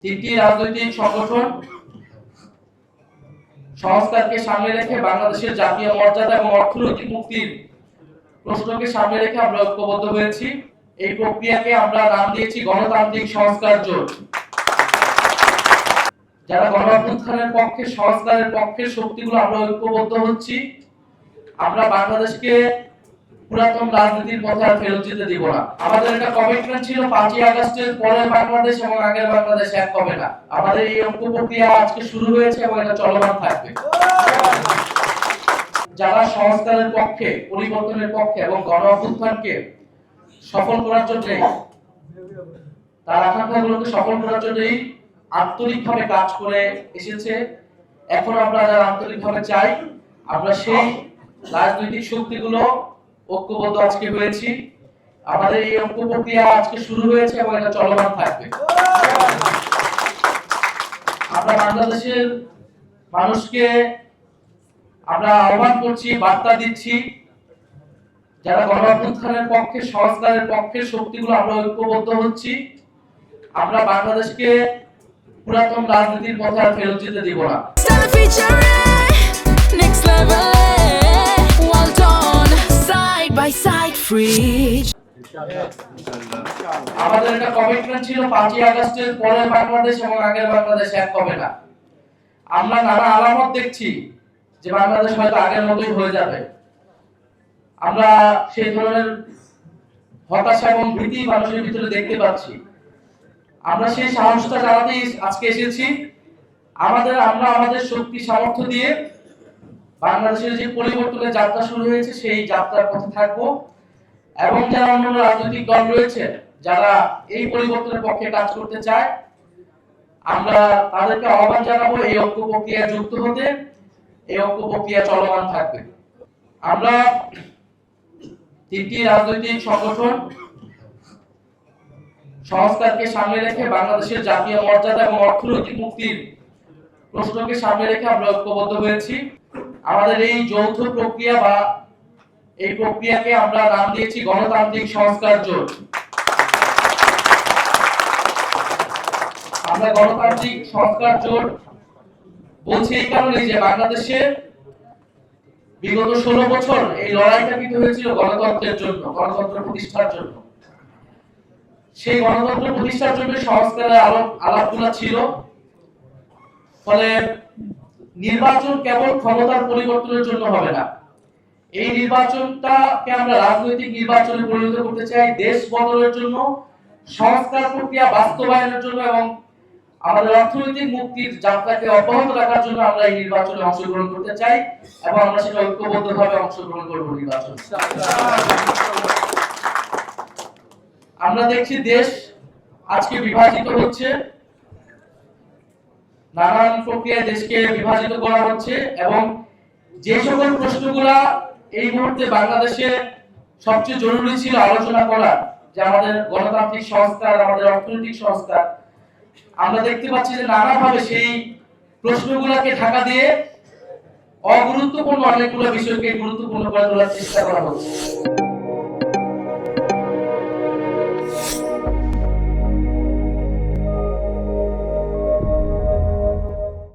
তিনটি রাজনৈতিক সংগঠন সংস্কারকে সামনে রেখে বাংলাদেশের জাতীয় মর্যাদা এবং অর্থনৈতিক মুক্তির প্রশ্নকে সামনে রেখে আমরা ঐক্যবদ্ধ হয়েছি। এই প্রক্রিয়াকে আমরা নাম দিয়েছি গণতান্ত্রিক সংস্কার জোট। যারা গণঅভ্যুত্থানের পক্ষে, সংস্কারের পক্ষে শক্তিগুলো আমরা ঐক্যবদ্ধ হচ্ছি। আমরা বাংলাদেশকে পুরাতন রাজনীতির পথে আর ফেরত যেতে দিব না। আমাদের একটা কমিটমেন্ট ছিল 5ই আগস্টের পরে বাংলাদেশ এবং আগের বাংলাদেশ এক হবে না। আমাদের এই ঐক্য প্রক্রিয়া আজকে শুরু হয়েছে এবং এটা চলমান থাকবে। যারা সংস্কারের পক্ষে, পরিবর্তনের পক্ষে এবং গণঅভ্যুত্থানকে সফল করার জন্য, তার আকাঙ্ক্ষাগুলোকে সফল করার জন্যই আন্তরিকভাবে কাজ করে এসেছে। এখন আমরা যারা আন্তরিকভাবে চাই, আমরা সেই রাজনৈতিক শক্তিগুলো ঐক্যবদ্ধ আজকে হয়েছি। আমাদের এই ঐক্য প্রক্রিয়া আজকে শুরু হয়েছে এবং এটা চলমান থাকবে। আমরা বাংলাদেশের মানুষকে আমরা আহ্বান করছি, বার্তা দিচ্ছি, যারা গণঅভ্যুত্থানের পক্ষে, সংস্কারের পক্ষে শক্তিগুলো আমরা ঐক্যবদ্ধ হচ্ছি। আমরা বাংলাদেশকে পুরাতন রাজনীতির পথে আর ফেরত যেতে দিব না। আমাদের একটা কমিটমেন্ট ছিল 5ই আগস্টের পরে বাংলাদেশ এবং আগের বাংলাদেশ এক হবে না। আমরা নানা আলামত দেখছি যে বাংলাদেশ হয়তো আগের মতোই হয়ে যাবে। আমরা সেই ধরনের হতাশা এবং ভীতি মানুষের ভিতরে দেখতে পাচ্ছি। আমরা সেই সাহসটা জানাতেই আজকে এসেছি। আমরা আমাদের শক্তি সামর্থ্য দিয়ে বাংলাদেশের যে পরিবর্তনের যাত্রা শুরু হয়েছে সেই যাত্রার পথে থাকবো। এবং যারা অন্য রাজনৈতিক দল রয়েছে, যারা এই পরিবর্তনের পক্ষে কাজ করতে চায়, আমরা তাদেরকে আহ্বান জানাবো এই ঐক্য প্রক্রিয়ায় যুক্ত হতে। এই ঐক্য প্রক্রিয়া চলমান থাকবে। আমরা তিনটি রাজনৈতিক সংগঠন সংস্কারকে সামনে রেখে বাংলাদেশের জাতীয় মর্যাদা এবং অর্থনৈতিক মুক্তির প্রশ্নকে সামনে রেখে আমরা ঐক্যবদ্ধ হয়েছি। আমাদের এই যৌথ প্রক্রিয়া বা এই প্রক্রিয়াকে আমরা নাম দিয়েছি গণতান্ত্রিক সংস্কার জোট। আমরা গণতান্ত্রিক সংস্কার জোট বলছি এই কারণে যে বাংলাদেশে বিগত 16 বছর এই লড়াইটা কিন্তু হয়েছিল গণতন্ত্রের জন্য, গণতন্ত্র প্রতিষ্ঠার জন্য। সেই গণতন্ত্র প্রতিষ্ঠার জন্য সংস্কারের আলাপগুলো ছিল। ফলে নির্বাচন কেবল ক্ষমতার পরিবর্তনের জন্য হবে না। এই নির্বাচনটাকে আমরা রাজনৈতিক নির্বাচনে পরিণত করতে চাই দেশ বদলের জন্য, সংস্কার প্রক্রিয়া বাস্তবায়নের জন্য এবং আমাদের অর্থনৈতিক মুক্তির যাত্রাকে অব্যাহত রাখার জন্য আমরা এই নির্বাচনে অংশগ্রহণ করতে চাই এবং আমরা সেটা ঐক্যবদ্ধভাবে অংশগ্রহণ করব নির্বাচন। আমরা দেখছি দেশ আজকে বিভাজিত হচ্ছে, নানান প্রক্রিয়ায় দেশকে বিভাজিত করা হচ্ছে এবং যে সকল প্রশ্নগুলা এই মুহূর্তে বাংলাদেশে সবচেয়ে জরুরি ছিল আলোচনা করা, যে আমাদের গণতান্ত্রিক সংস্কার, আমাদের অর্থনৈতিক সংস্কার, আমরা দেখতে পাচ্ছি যে নানাভাবে সেই প্রশ্নগুলোকে ঢাকা দিয়ে অগুরুত্বপূর্ণ অনেকগুলো বিষয়কে গুরুত্বপূর্ণ করে তোলার চেষ্টা করা হচ্ছে।